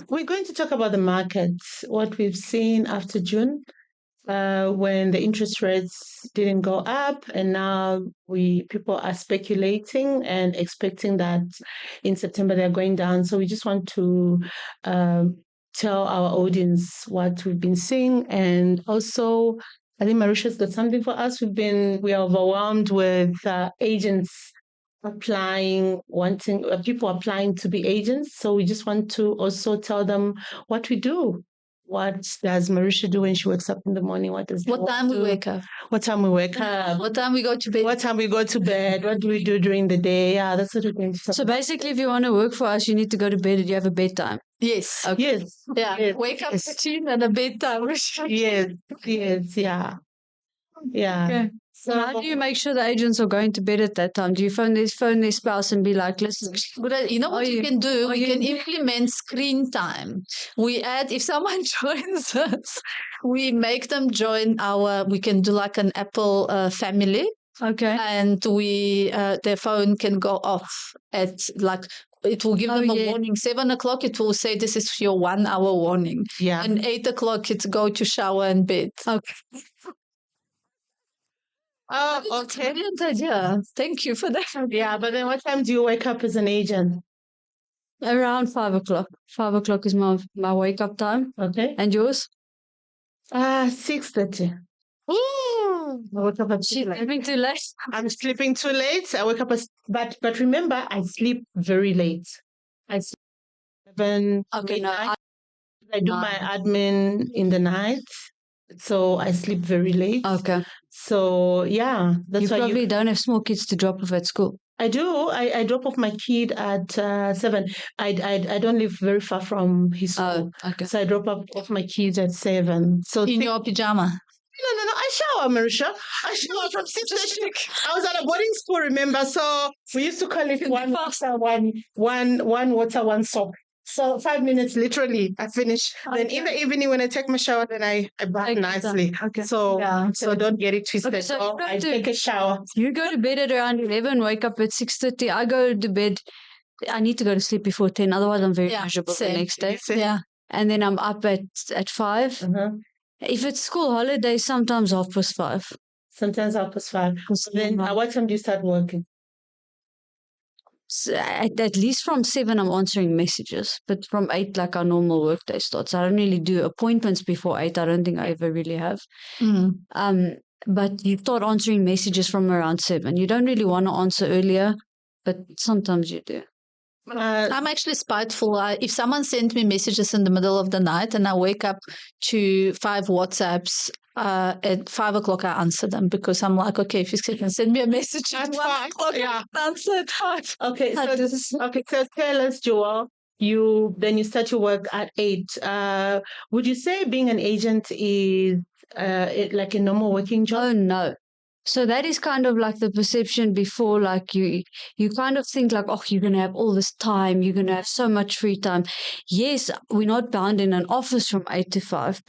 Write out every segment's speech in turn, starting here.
We're going to talk about the markets, what we've seen after June, when the interest rates didn't go up, and now people are speculating and expecting that in September they're going down. So we just want to tell our audience what we've been seeing, and also I think Marisha's got something for us. We are overwhelmed with agents people applying to be agents. So we just want to also tell them what we do. What does Marisha do when she wakes up in the morning? What time we wake up? What time we wake up? What time we go to bed? What time we go to bed? What do we do during the day? Yeah, that's what we're going to talk So about. basically, if you want to work for us, you need to go to bed and you have a bedtime. Yes. Okay. Yes. Yeah. Yes. Wake up Yes. routine and a bedtime. Yes. Yes. Yeah. Yeah. Okay. So how do you make sure the agents are going to bed at that time? Do you phone their spouse and be like, listen, You know what you can do? We can you- implement screen time. We add, if someone joins us, we make them join we can do like an Apple family. okay. And their phone can go off at it will give them a warning. 7 o'clock, it will say this is your 1 hour warning. Yeah. And 8 o'clock, it's go to shower and bed. Okay. Oh, okay. Brilliant idea. Thank you for that. Yeah, but then what time do you wake up as an agent? Around 5 o'clock. 5 o'clock is my wake up time. Okay. And yours? 6:30. I wake up at Sleeping too late. I'm sleeping too late. I wake up but remember, I sleep very late. I sleep 7. Okay, no, I do my admin in the night, so I sleep very late. Okay. So yeah, that's You why probably don't have small kids to drop off at school. I do. I drop off my kid at 7. I don't live very far from his school. Oh, okay. So I drop off my kids at 7. So In your pajama. No. I shower, Marisha. I shower from 6:30. I was at a boarding school, remember? So we used to call it one water, one soap. So 5 minutes, literally, I finish. Okay. Then in the evening, when I take my shower, then I bath nicely. Okay. So don't get it twisted. Okay, so I take a shower. You go to bed at around 11, wake up at 6:30. I go to bed. I need to go to sleep before 10. Otherwise, I'm very miserable the next day. Yeah. And then I'm up at 5. Uh-huh. If it's school holidays, sometimes 5:30. Sometimes 5:30. Then what time do you start working? So at least from 7, I'm answering messages. But from 8, like our normal workday starts. I don't really do appointments before 8. I don't think I ever really have. But you start answering messages from around 7. You don't really want to answer earlier, but sometimes you do. I'm actually spiteful. If someone sent me messages in the middle of the night and I wake up to 5 WhatsApps, at 5 o'clock I answer them because I'm like, okay, if you can send me a message at 1 o'clock, I can answer at 5. Okay, so tell us, Joel, you start your work at 8. Would you say being an agent is like a normal working job? Oh, no. So that is kind of like the perception before, like you kind of think like, oh, you're going to have all this time. You're going to have so much free time. Yes, we're not bound in an office from 8 to 5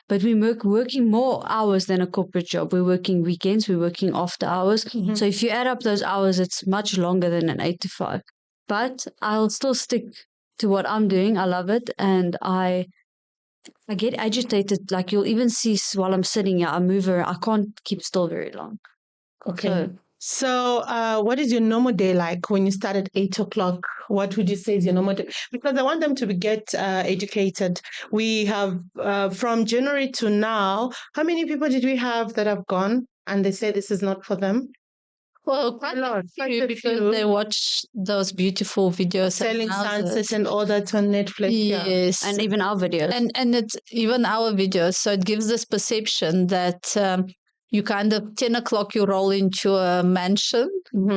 but we're working more hours than a corporate job. We're working weekends. We're working after hours. Mm-hmm. So if you add up those hours, it's much longer than an 8 to 5. But I'll still stick to what I'm doing. I love it. And I get agitated. Like you'll even see while I'm sitting here, I move around. I can't keep still very long. Okay. So what is your normal day like when you start at 8 o'clock? What would you say is your normal day? Because I want them to get educated. We have from January to now, how many people did we have that have gone and they say this is not for them? Well, quite a few because they watch those beautiful videos. Selling Sunset and all that on Netflix. Yes. Yeah. And even our videos. And it's even our videos. So it gives this perception that you kind of 10 o'clock you roll into a mansion,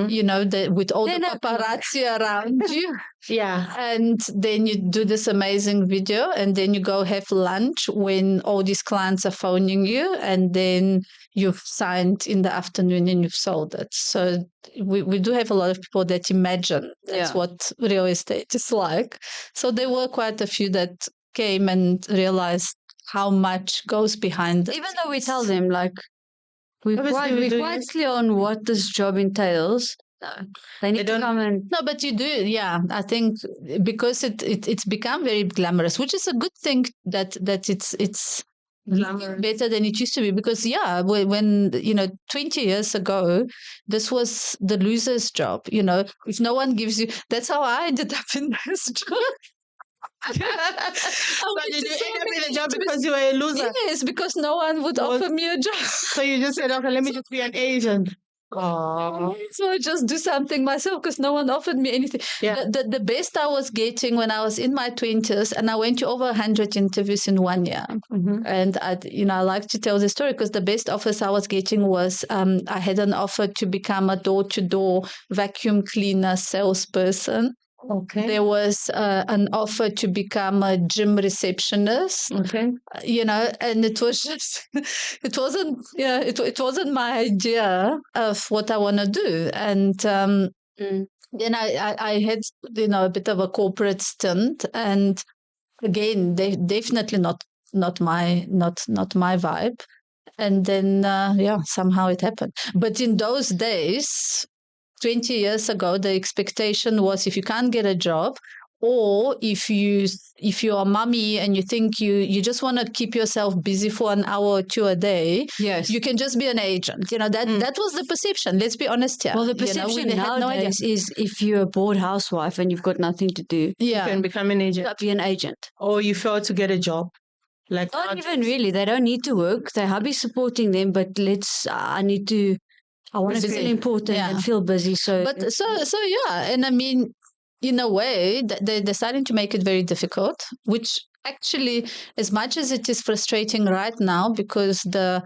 you know, with all the paparazzi around you. Yeah. And then you do this amazing video and then you go have lunch when all these clients are phoning you and then you've signed in the afternoon and you've sold it. So we do have a lot of people that imagine that's what real estate is like. So there were quite a few that came and realized how much goes behind it. Even though we tell them like, we're quite clear on what this job entails. They need to don't- come and No, but you do, yeah. I think because it's become very glamorous, which is a good thing that it's Glamorous. better than it used to be. Because when 20 years ago, this was the loser's job. If no one gives you, that's how I ended up in this job. So did you end up in the job because you were a loser? Yes, because no one would offer me a job. So you just said, okay, let me just be an agent. Oh. So I just do something myself because no one offered me anything. Yeah. The best I was getting when I was in my 20s, and I went to over 100 interviews in 1 year. Mm-hmm. And I like to tell the story because the best offers I was getting was I had an offer to become a door-to-door vacuum cleaner salesperson. Okay. There was an offer to become a gym receptionist. Okay. And it was just, it wasn't my idea of what I want to do. And then I had, a bit of a corporate stint, and again, definitely not my vibe. And then, somehow it happened. But in those days, 20 years ago, the expectation was if you can't get a job, or if you're a mummy and you think you just want to keep yourself busy for an hour or two a day, yes. you can just be an agent. That was the perception. Let's be honest here. Well, the perception nowadays is if you're a bored housewife and you've got nothing to do, You can become an agent. be an agent. Or you fail to get a job. Like Not even really. They don't need to work. Their hubby's supporting them, but I want to feel important and feel busy. So, and I mean, in a way, they're starting to make it very difficult, which actually, as much as it is frustrating right now, because the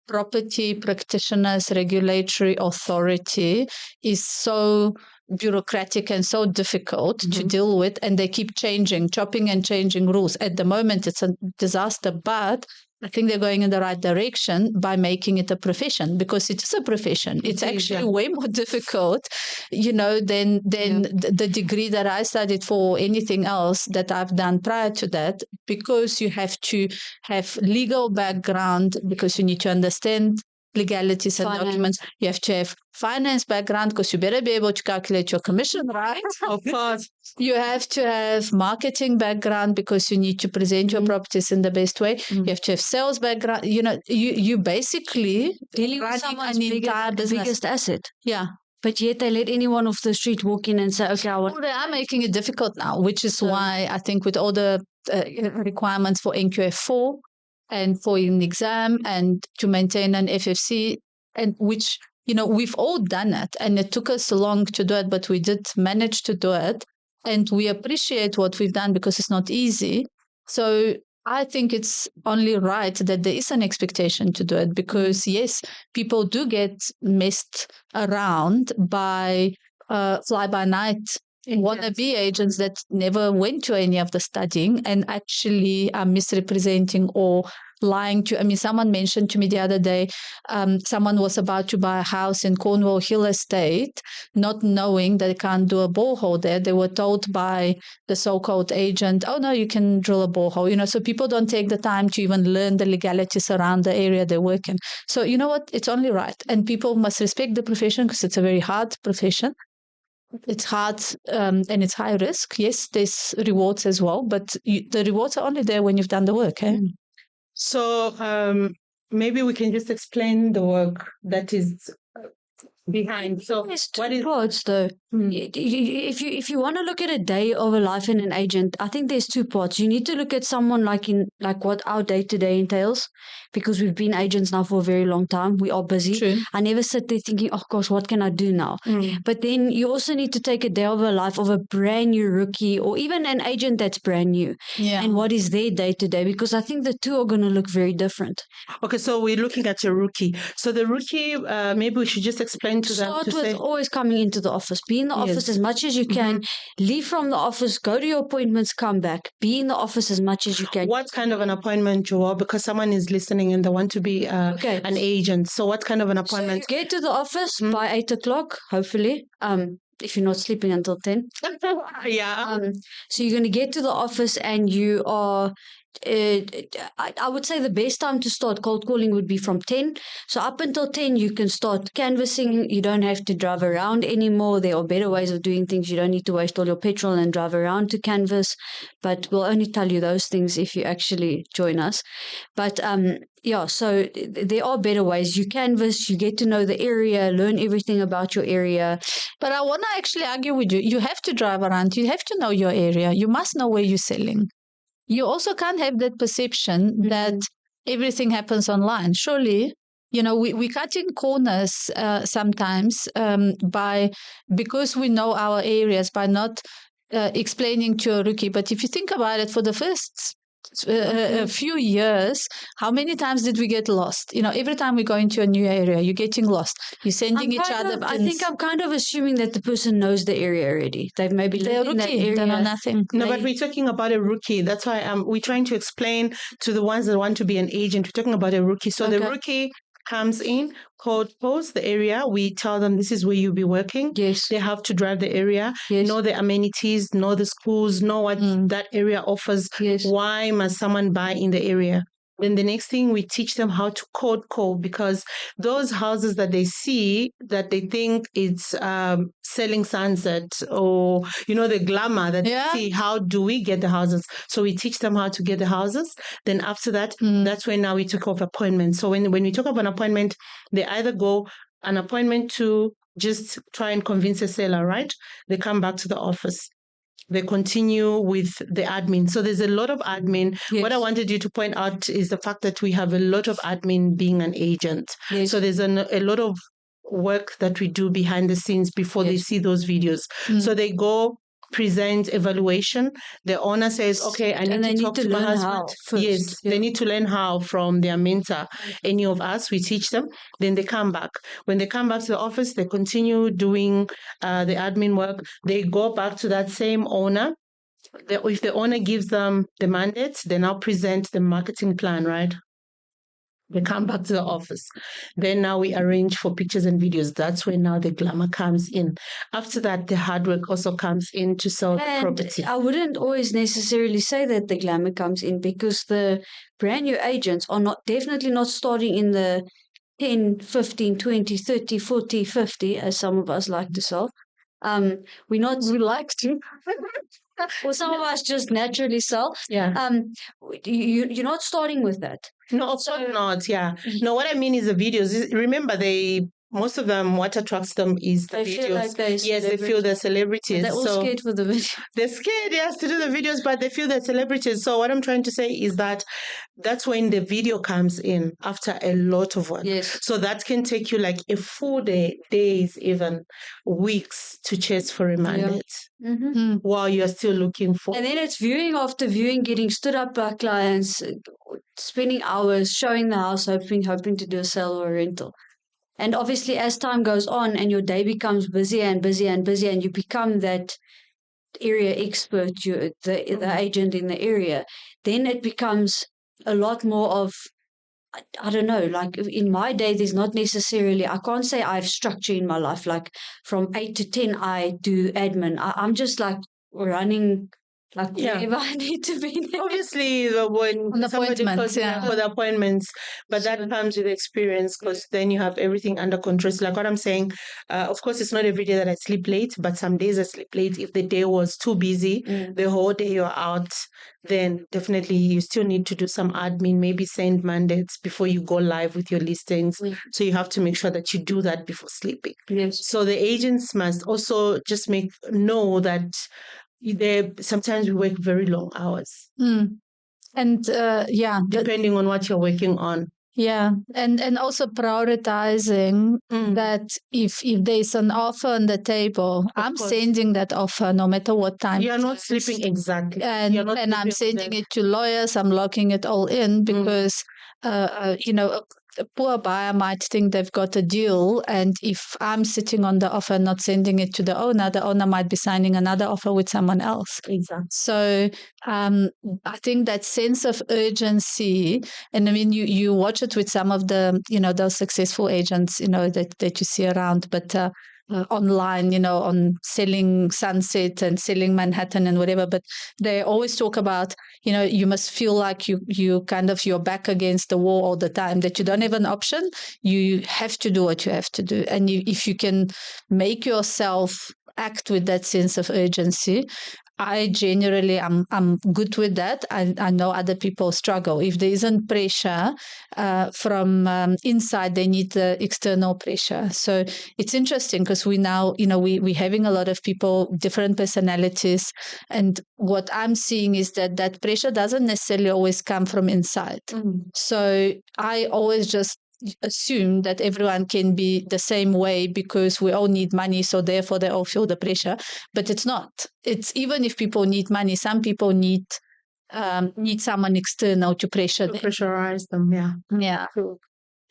property practitioners regulatory authority is so bureaucratic and so difficult to deal with, and they keep chopping and changing rules. At the moment, it's a disaster, but I think they're going in the right direction by making it a profession, because it is a profession. It's actually way more difficult, than the degree that I studied for anything else that I've done prior to that, because you have to have legal background, because you need to understand legalities and documents. You have to have finance background because you better be able to calculate your commission, right? Of course. You have to have marketing background because you need to present your properties in the best way. You have to have sales background. You basically dealing with someone's biggest asset. Yeah. But yet they let anyone off the street walk in and say, okay, they are making it difficult now, which is why I think with all the requirements for NQF4 and for an exam and to maintain an FFC, and which, we've all done it, and it took us long to do it, but we did manage to do it. And we appreciate what we've done because it's not easy. So I think it's only right that there is an expectation to do it, because yes, people do get messed around by fly-by-night wannabe agents that never went to any of the studying and actually are misrepresenting or lying to. I mean, someone mentioned to me the other day, someone was about to buy a house in Cornwall Hill Estate, not knowing that they can't do a borehole there. They were told by the so-called agent, oh no, you can drill a borehole. So people don't take the time to even learn the legalities around the area they work in. So you know what? It's only right. And people must respect the profession because it's a very hard profession. It's hard and it's high risk. Yes, there's rewards as well, but the rewards are only there when you've done the work. So maybe we can just explain the work that is behind. So there's two parts though. If you want to look at a day of a life in an agent, I think there's two parts. You need to look at someone like what our day-to-day entails, because we've been agents now for a very long time. We are busy. True. I never sit there thinking, oh gosh, what can I do now? But then you also need to take a day of a life of a brand new rookie, or even an agent that's brand new. Yeah. And what is their day-to-day? Because I think the two are going to look very different. Okay, so we're looking at a rookie. So the rookie, maybe we should just explain to them. Start with always coming into the office. Be in the office as much as you can. Leave from the office, go to your appointments, come back. Be in the office as much as you can. What kind of an appointment, Joel? Because someone is listening and they want to be an agent. So what kind of an appointment? So you get to the office by 8 o'clock, hopefully. If you're not sleeping until 10. Yeah. So you're going to get to the office and you are I would say the best time to start cold calling would be from 10. So up until 10, you can start canvassing. You don't have to drive around anymore. There are better ways of doing things. You don't need to waste all your petrol and drive around to canvass. But we'll only tell you those things if you actually join us. But yeah, so there are better ways. You canvass, you get to know the area, learn everything about your area. But I want to actually argue with you. You have to drive around. You have to know your area. You must know where you're selling. You also can't have that perception that everything happens online. Surely, we cut in corners sometimes because we know our areas by not explaining to a rookie. But if you think about it, for the first a few years, how many times did we get lost? Every time we go into a new area, you're getting lost. You're sending each other. I think I'm kind of assuming that the person knows the area already. They've maybe lived in that area. They know nothing. No, but we're talking about a rookie. That's why we're trying to explain to the ones that want to be an agent. We're talking about a rookie. So the rookie comes in, cold calls the area. We tell them this is where you'll be working. Yes. They have to drive the area, Yes. know the amenities, know the schools, know what that area offers. Yes. Why must someone buy in the area? Then the next thing, we teach them how to cold call, because those houses that they see that they think it's selling sunset, or the glamour that they see, how do we get the houses? So we teach them how to get the houses. Then after that, that's when now we talk of appointments. So when we talk about an appointment, they either go an appointment to just try and convince a seller, right? They come back to the office. They continue with the admin. So there's a lot of admin. Yes. What I wanted you to point out is the fact that we have a lot of admin being an agent. Yes. So there's a lot of work that we do behind the scenes before they see those videos. So they go present evaluation. The owner says, okay, I need to talk to my husband. Yes, they need to learn how from their mentor. Any of us, we teach them. Then they come back. When they come back to the office, they continue doing the admin work. They go back to that same owner. If the owner gives them the mandate, they now present the marketing plan, right? They come back to the office. Then now we arrange for pictures and videos. That's when now the glamour comes in. After that, the hard work also comes in to sell the property. I wouldn't always necessarily say that the glamour comes in, because the brand new agents are definitely not starting in the 10, 15, 20, 30, 40, 50, as some of us like to sell. We like to. Well, some of us just naturally sell. Yeah. You're not starting with that. No, of course not. Yeah. No, what I mean is the videos. Remember, most of them, what attracts them is the videos. Feel like they feel they're celebrities. They're all scared for the video. They're scared, yes, to do the videos, but they feel they're celebrities. So what I'm trying to say is that's when the video comes in after a lot of work. Yes. So that can take you like a full day, days, even weeks to chase for a mandate while you're still looking for. And then it's viewing after viewing, getting stood up by clients, spending hours showing the house, hoping to do a sale or a rental. And obviously, as time goes on and your day becomes busier and busier and busier, and you become that area expert, the agent in the area, then it becomes a lot more of, I don't know, like in my day, there's not necessarily, I can't say I have structure in my life. Like from 8 to 10, I do admin. I'm just like running wherever I need to be. Obviously, when somebody calls for the appointments, but that comes with experience, because then you have everything under control. So like what I'm saying, of course, it's not every day that I sleep late, but some days I sleep late. If the day was too busy, the whole day you're out, then definitely you still need to do some admin, maybe send mandates before you go live with your listings. So you have to make sure that you do that before sleeping. Yes. So the agents must also just know that sometimes we work very long hours. And depending on what you're working on. Yeah, and also prioritizing that if there's an offer on the table, I'm sending that offer no matter what time. You're not sleeping exactly. And I'm sending it to lawyers. I'm locking it all in because, a poor buyer might think they've got a deal, and if I'm sitting on the offer and not sending it to the owner might be signing another offer with someone else. Exactly. So I think that sense of urgency, and I mean, you watch it with some of the, those successful agents, that you see around, but online, on selling Sunset and selling Manhattan and whatever, but they always talk about, you must feel like you're back against the wall all the time, that you don't have an option. You have to do what you have to do. And if you can make yourself act with that sense of urgency, I generally I'm good with that. I know other people struggle. If there isn't pressure from inside, they need the external pressure. So it's interesting because we now, we're having a lot of people, different personalities. And what I'm seeing is that pressure doesn't necessarily always come from inside. So I always just assume that everyone can be the same way because we all need money, so therefore they all feel the pressure. But it's not. It's even if people need money, some people need someone external to pressurize them. Yeah. Cool.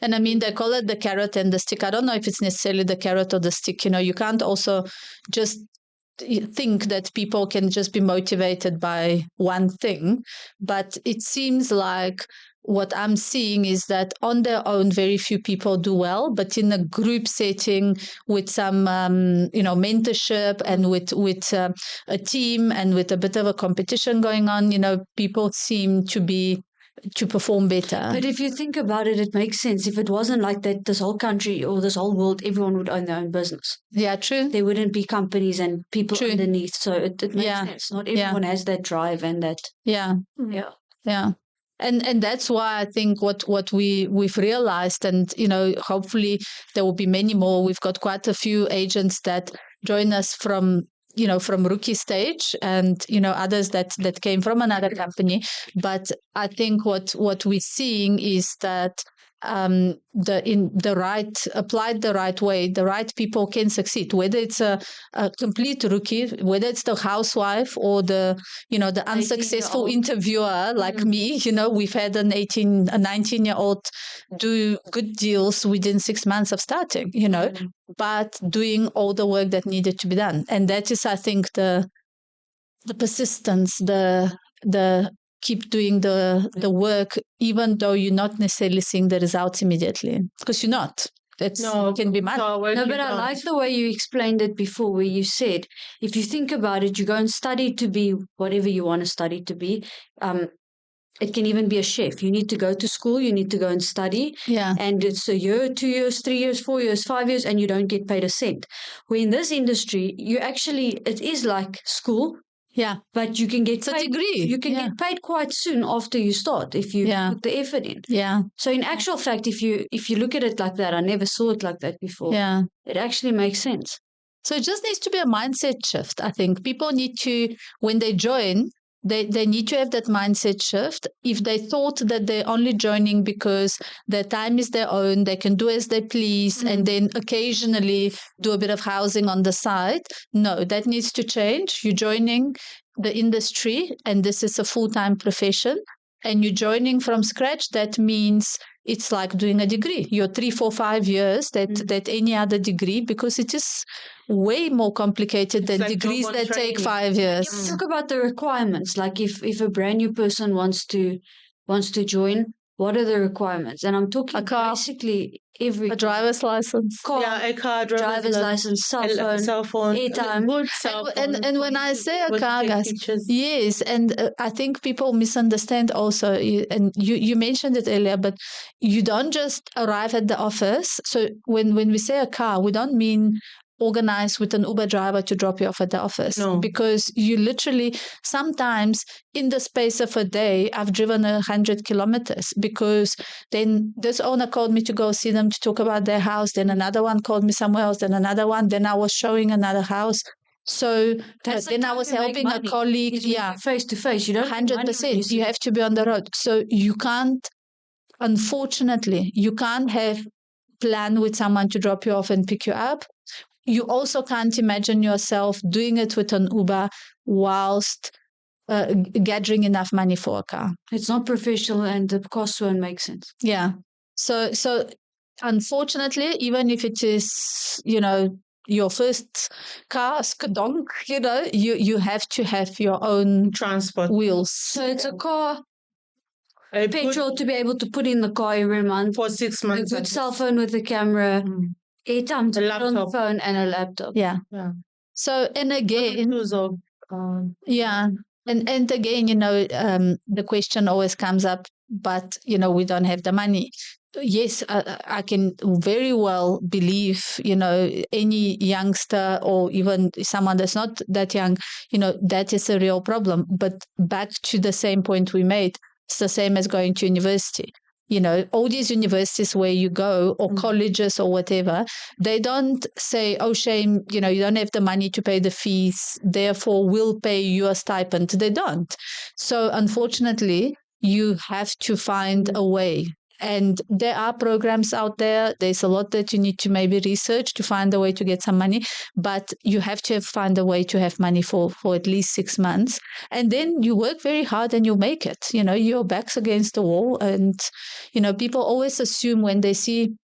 And I mean, they call it the carrot and the stick. I don't know if it's necessarily the carrot or the stick. You can't also just think that people can just be motivated by one thing. But it seems like what I'm seeing is that on their own, very few people do well, but in a group setting with some, mentorship and with a team and with a bit of a competition going on, people seem to perform better. But if you think about it, it makes sense. If it wasn't like that, this whole country or this whole world, everyone would own their own business. Yeah, true. There wouldn't be companies and people True. underneath. So it makes sense. Not everyone has that drive and that. Yeah. Yeah. And that's why I think what we've realized, and hopefully there will be many more. We've got quite a few agents that join us from rookie stage, and others that came from another company. But I think what we're seeing is that applied the right way, the right people can succeed, whether it's a complete rookie, whether it's the housewife or the unsuccessful interviewer like me. We've had a 19-year-old do good deals within 6 months of starting, but doing all the work that needed to be done. And that is, I think, the persistence, the keep doing the work, even though you're not necessarily seeing the results immediately, because you're not. It can be mad. No, but I like the way you explained it before, where you said, if you think about it, you go and study to be whatever you want to study to be. It can even be a chef. You need to go to school. You need to go and study. Yeah. And it's a year, 2 years, 3 years, 4 years, 5 years, and you don't get paid a cent. Where in this industry, it is like school. Yeah. But you can get paid. It's a degree. You can get paid quite soon after you start if you put the effort in. Yeah. So in actual fact, if you look at it like that, I never saw it like that before. Yeah. It actually makes sense. So it just needs to be a mindset shift. I think people need to, when they join, they need to have that mindset shift. If they thought that they're only joining because their time is their own, they can do as they please, and then occasionally do a bit of housing on the side. No, that needs to change. You're joining the industry, and this is a full-time profession, and you're joining from scratch. That means it's like doing a degree. You're 3, 4, 5 years that any other degree, because it is way more complicated than degrees that take 5 years. If you talk about the requirements, like if a brand new person wants to join, what are the requirements? And I'm talking basically a driver's license. A car, driver's license, cell phone, airtime. Good cell phone. And when I say a car, guys, yes, and I think people misunderstand also, and you mentioned it earlier, but you don't just arrive at the office. So when we say a car, we don't mean organize with an Uber driver to drop you off at the office. No. Because you literally, sometimes in the space of a day, I've driven 100 kilometers, because then this owner called me to go see them to talk about their house. Then another one called me somewhere else. Then another one. Then I was showing another house. So then I was helping a colleague. Yeah. Face to face. You don't 100%. You have to be on the road. So you can't, unfortunately, you can't have plan with someone to drop you off and pick you up. You also can't imagine yourself doing it with an Uber whilst gathering enough money for a car. It's not professional, and the cost won't make sense. Yeah. So unfortunately, even if it is, your first car, skedonk, you have to have your own transport wheels. So it's a car, petrol to be able to put in the car every month for 6 months. A good cell phone with a camera. airtime to A put on the laptop. phone and a laptop. Yeah. Yeah. So, and again, Tools of, yeah. And again, the question always comes up, but, we don't have the money. Yes, I can very well believe, any youngster or even someone that's not that young, that is a real problem. But back to the same point we made, it's the same as going to university. All these universities where you go or colleges or whatever, they don't say, oh, shame, you don't have the money to pay the fees, therefore we'll pay you a stipend. They don't. So unfortunately, you have to find a way. And there are programs out there. There's a lot that you need to maybe research to find a way to get some money, but you have to find a way to have money for at least 6 months. And then you work very hard and you make it. Your back's against the wall. And, people always assume when they see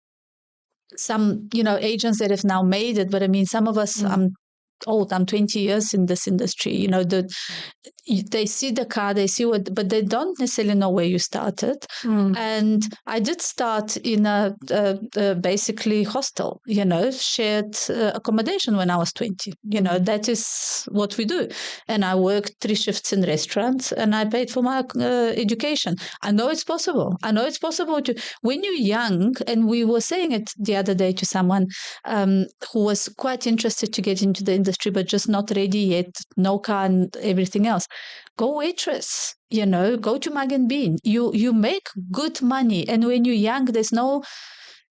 some, agents that have now made it, but I mean, some of us, I'm old, I'm 20 years in this industry, they see the car, they see but they don't necessarily know where you started. And I did start in a basically hostel, shared accommodation when I was 20. That is what we do. And I worked 3 shifts in restaurants and I paid for my education. I know it's possible. To, when you're young, and we were saying it the other day to someone who was quite interested to get into the industry, but just not ready yet, no car and everything else. Go waitress, go to Mug and Bean. You make good money. And when you're young, there's no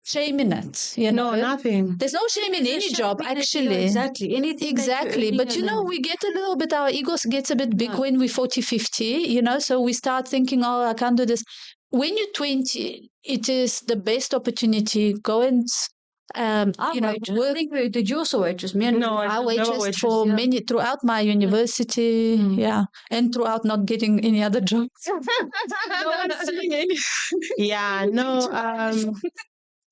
shame in it. No, nothing. There's no shame in any job, actually. Exactly. Anything. Exactly. But, we get a little bit, our egos gets a bit big when we're 40, 50, so we start thinking, oh, I can't do this. When you're 20, it is the best opportunity. Go and work. Did you also waitress? No, I waitressed waitress, for many throughout my university, and throughout not getting any other jobs. Yeah, no,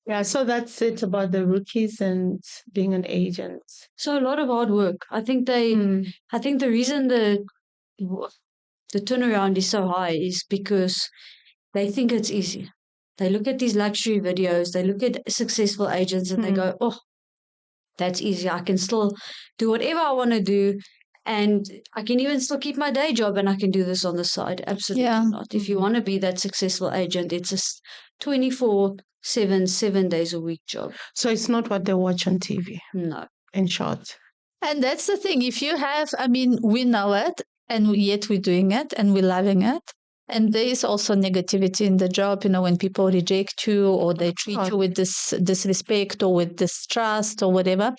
yeah, so that's it about the rookies and being an agent. So a lot of hard work. I think the reason the turnaround is so high is because they think it's easy. They look at these luxury videos, they look at successful agents and they go, oh, that's easy. I can still do whatever I want to do. And I can even still keep my day job and I can do this on the side. Absolutely not. If you want to be that successful agent, it's a 24/7, 7 days a week job. So it's not what they watch on TV. No. In short. And that's the thing. If you have, we know it, and yet we're doing it and we're loving it. And there is also negativity in the job, when people reject you or they treat you with this disrespect or with distrust or whatever.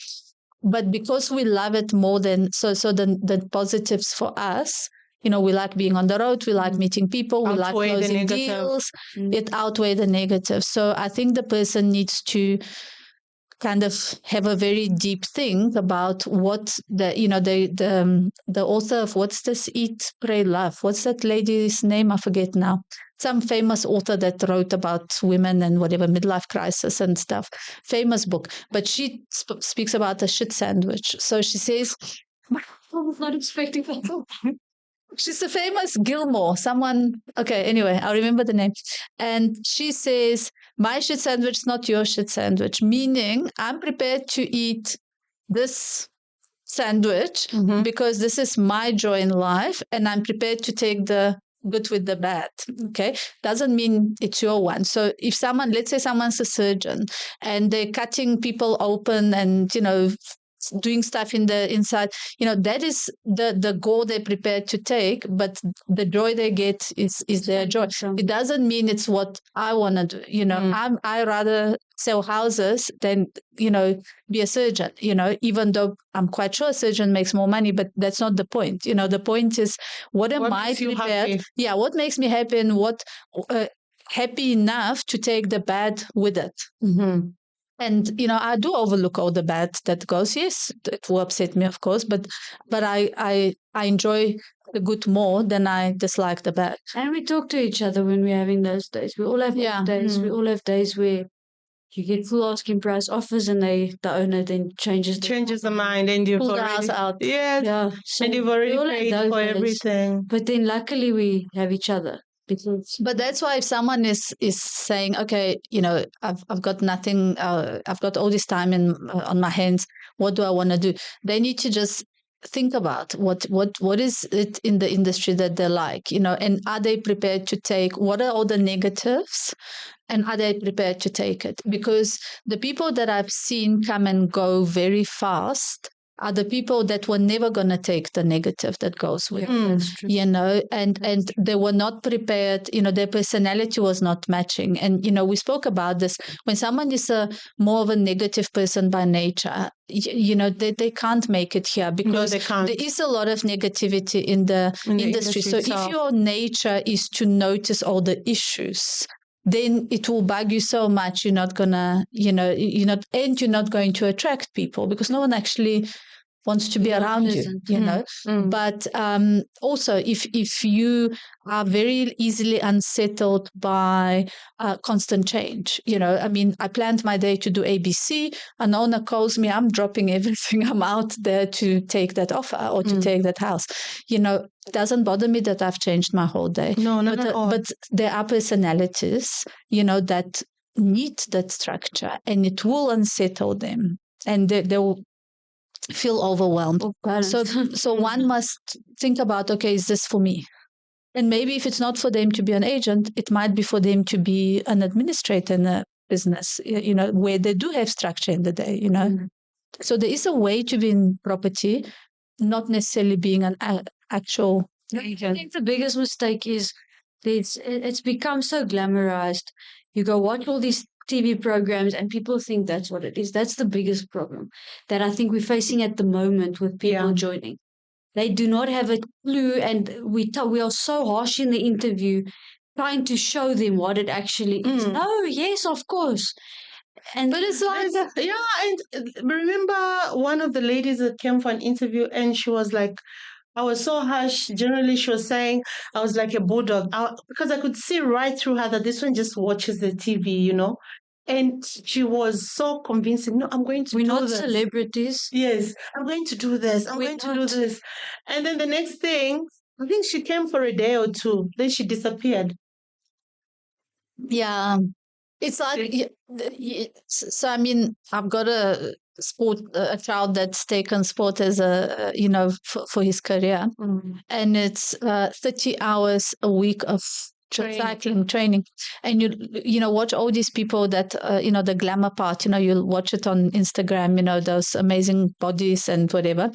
But because we love it more than the positives for us, we like being on the road, we like meeting people, we like closing deals. It outweighs the negative. So I think the person needs to kind of have a very deep think about what the author of What's This Eat, Pray, Love. What's that lady's name? I forget now. Some famous author that wrote about women and whatever, midlife crisis and stuff. Famous book. But she speaks about a shit sandwich. So she says, I was not expecting that. She's a famous Gilmore, someone. Okay, anyway, I'll remember the name. And she says, my shit sandwich is not your shit sandwich, meaning I'm prepared to eat this sandwich because this is my joy in life and I'm prepared to take the good with the bad. Okay. Doesn't mean it's your one. So if let's say someone's a surgeon and they're cutting people open and, doing stuff in the inside, that is the goal they're prepared to take, but the joy they get is their joy. It doesn't mean it's what I want to do. I rather sell houses than be a surgeon, even though I'm quite sure a surgeon makes more money, but that's not the point. The point is what I prepared? Yeah, what makes me happy and what happy enough to take the bad with it. And, I do overlook all the bad that goes. Yes, it will upset me, of course, but I enjoy the good more than I dislike the bad. And we talk to each other when we're having those days. We all have days. We all have days where you get full asking price offers and the owner then changes the mind and you've pull already out. Yes. Yeah. So and you've already paid for everything. But then luckily we have each other. But that's why if someone is saying, okay, I've got nothing, I've got all this time on my hands. What do I want to do? They need to just think about what is it in the industry that they like, and are they prepared to take? What are all the negatives? And are they prepared to take it? Because the people that I've seen come and go very fast are the people that were never going to take the negative that goes with it. That's true. And they were not prepared, their personality was not matching. And, we spoke about this. When someone is more of a negative person by nature, they can't make it here because they can't. there is a lot of negativity in the industry. So itself. if your nature is to notice all the issues, then it will bug you so much. You're not gonna, you're not going to attract people because no one actually wants to be around you, But also, if you are very easily unsettled by constant change, I planned my day to do ABC. An owner calls me, I'm dropping everything. I'm out there to take that offer or to take that house. It doesn't bother me that I've changed my whole day. No, not at all. But there are personalities, that need that structure, and it will unsettle them, and they will feel overwhelmed. So one must think about, okay, is this for me? And maybe if it's not for them to be an agent, it might be for them to be an administrator in a business, where they do have structure in the day, So there is a way to be in property, not necessarily being an actual agent. I think the biggest mistake is it's become so glamorized. You go watch all these TV programs and people think that's what it is. That's the biggest problem that I think we're facing at the moment with people joining. They do not have a clue, and we are so harsh in the interview, trying to show them what it actually is. No, yes, of course. But it's like, and remember one of the ladies that came for an interview and she was like, I was so harsh. Generally, she was saying I was like a bulldog because I could see right through her that this one just watches the TV, And she was so convincing. No, I'm going to do this. We're not celebrities. Yes, I'm going to do this. I'm going to do this. And then the next thing, I think she came for a day or two. Then she disappeared. Yeah. It's like, so I've got a child that's taken sport as for his career, and it's 30 hours a week of cycling training, and you watch all these people that the glamour part, you'll watch it on Instagram, those amazing bodies and whatever,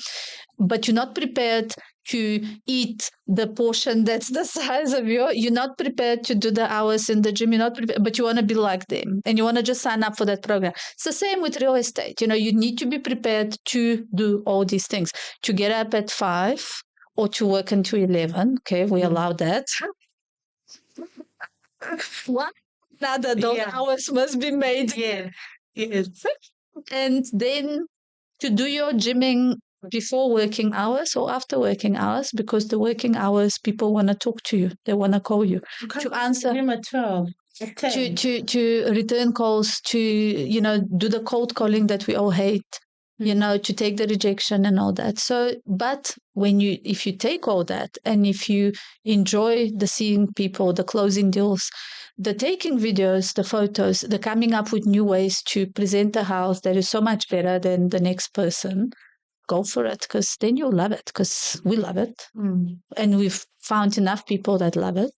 but you're not prepared to eat the portion that's the size of you're not prepared to do the hours in the gym, you're not prepared, but you want to be like them and you want to just sign up for that program. It's the same with real estate. You need to be prepared to do all these things, to get up at 5 or to work until 11. Okay, we allow that. What? Now that those hours must be made. Yeah. Yes. And then to do your gymming before working hours or after working hours, because the working hours people want to talk to you, they want to call you to answer him at 12, at 10. to return calls, to do the cold calling that we all hate, to take the rejection and all that. So, but if you take all that and if you enjoy the seeing people, the closing deals, the taking videos, the photos, the coming up with new ways to present the house that is so much better than the next person, go for it, because then you'll love it, because we love it. And we've found enough people that love it.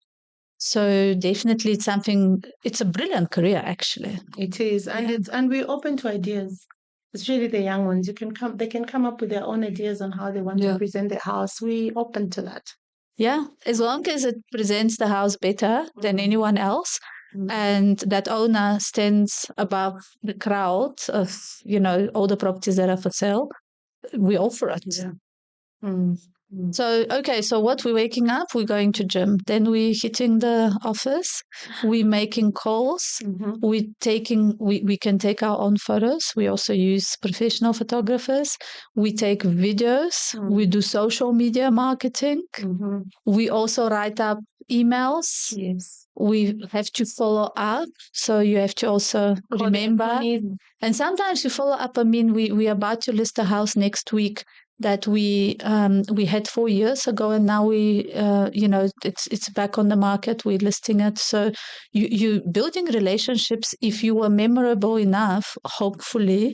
So definitely it's a brilliant career, actually. It is. And we're open to ideas. It's really the young ones. They can come up with their own ideas on how they want to present their house. We're open to that. Yeah, as long as it presents the house better than anyone else, and that owner stands above the crowd of, all the properties that are for sale, we offer it. So, okay, so what, we're waking up, we're going to gym, then we're hitting the office, we're making calls, we can take our own photos. We also use professional photographers. We take videos. We do social media marketing. We also write up emails. Yes. We have to follow up. So you have to also remember. And sometimes you follow up. We're about to list a house next week. that we had 4 years ago, and now it's back on the market. We're listing it. So you building relationships. If you were memorable enough, hopefully,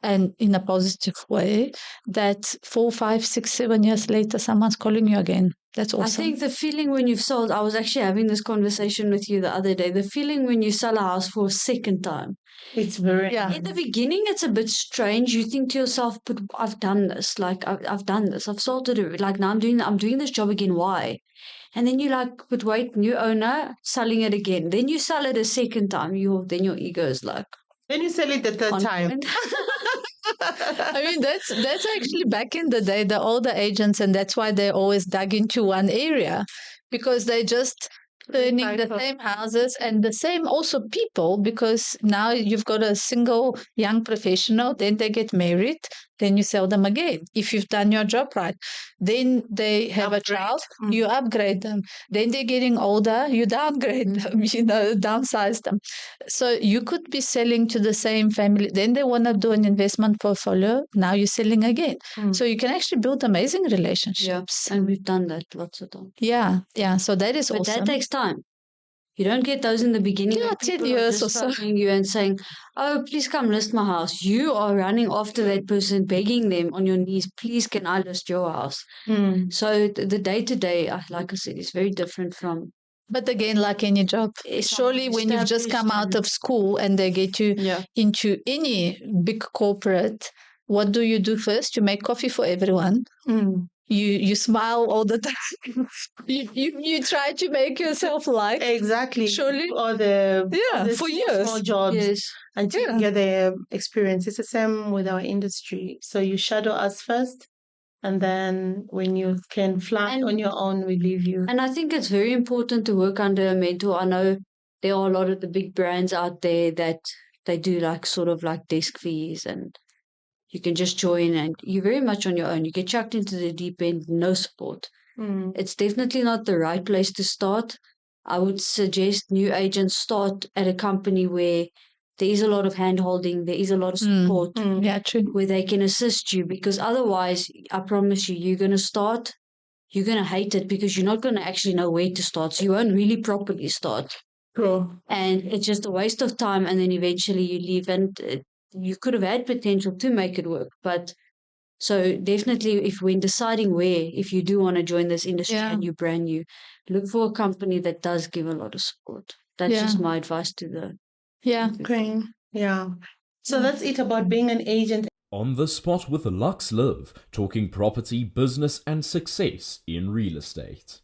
and in a positive way, that 4, 5, 6, 7 years later, someone's calling you again. That's awesome. I think the feeling when you've sold, I was actually having this conversation with you the other day, the feeling when you sell a house for a second time. It's very In the beginning, it's a bit strange. You think to yourself, but I've done this. Like, I've done this. I've sold it. Like, now I'm doing this job again. Why? And then you're like, but wait, new owner, selling it again. Then you sell it a second time. Then your ego is like, Then you sell it the third time. confident. I mean, that's actually back in the day, the older agents, and that's why they always dug into one area, because they just turning the same houses and the same also people, because now you've got a single young professional, then they get married, then you sell them again. If you've done your job right, then they have a child, you upgrade them. Then they're getting older, you downgrade them, downsize them. So you could be selling to the same family. Then they want to do an investment portfolio. Now you're selling again. So you can actually build amazing relationships. And we've done that lots of times. Yeah. So that is But awesome. that takes time. You don't get those in the beginning. Yeah, when 10 people are years just or so. phoning you and saying, oh, please come list my house. You are running after that person, begging them on your knees, please, can I list your house? So the day-to-day, like I said, is very different from... But again, like any job, surely when you've just come out of school and they get you into any big corporate, what do you do first? You make coffee for everyone. You smile all the time. you try to make yourself like. Exactly. Surely. Or the for years. small jobs. Yes. Until you get the experience. It's the same with our industry. So you shadow us first, and then when you can fly on your own, we leave you. And I think it's very important to work under a mentor. I know there are a lot of the big brands out there that they do like sort of like desk fees, and you can just join and you're very much on your own. You get chucked into the deep end, no support. It's definitely not the right place to start. I would suggest new agents start at a company where there is a lot of hand-holding, there is a lot of support, Yeah, true. where they can assist you, because otherwise, I promise you, you're going to start, you're going to hate it because you're not going to actually know where to start. So you won't really properly start. True. And it's just a waste of time, and then eventually you leave, and you could have had potential to make it work. But so definitely, when deciding where, if you do want to join this industry and you're brand new, look for a company that does give a lot of support. That's just my advice to the... Okay. Yeah. So that's it about being an agent. On the Spot with LuxLiv, talking property, business and success in real estate.